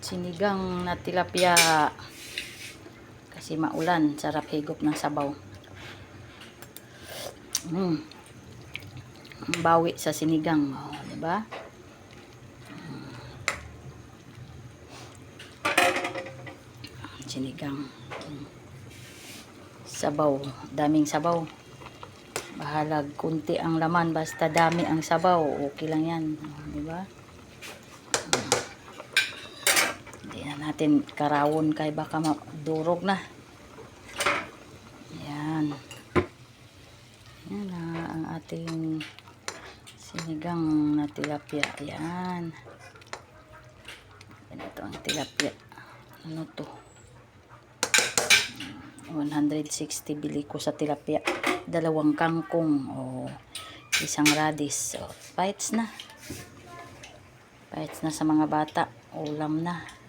Sinigang na tilapia. Kasi maulan, sarap higop ng sabaw. Bawi sa sinigang, oh, 'di ba? Sinigang. Sabaw, daming sabaw. Bahalag kunti ang laman basta dami ang sabaw, okay lang 'yan, oh, 'di ba? Hindi na natin karawon kay baka madurog na. Yan. Yan na ang ating sinigang na tilapia. Yan. Ito ang tilapia. Ano to? 160 bili ko sa tilapia. 2 kangkong. O, 1 radish. So, bites na. Bites na sa mga bata. Ulam na.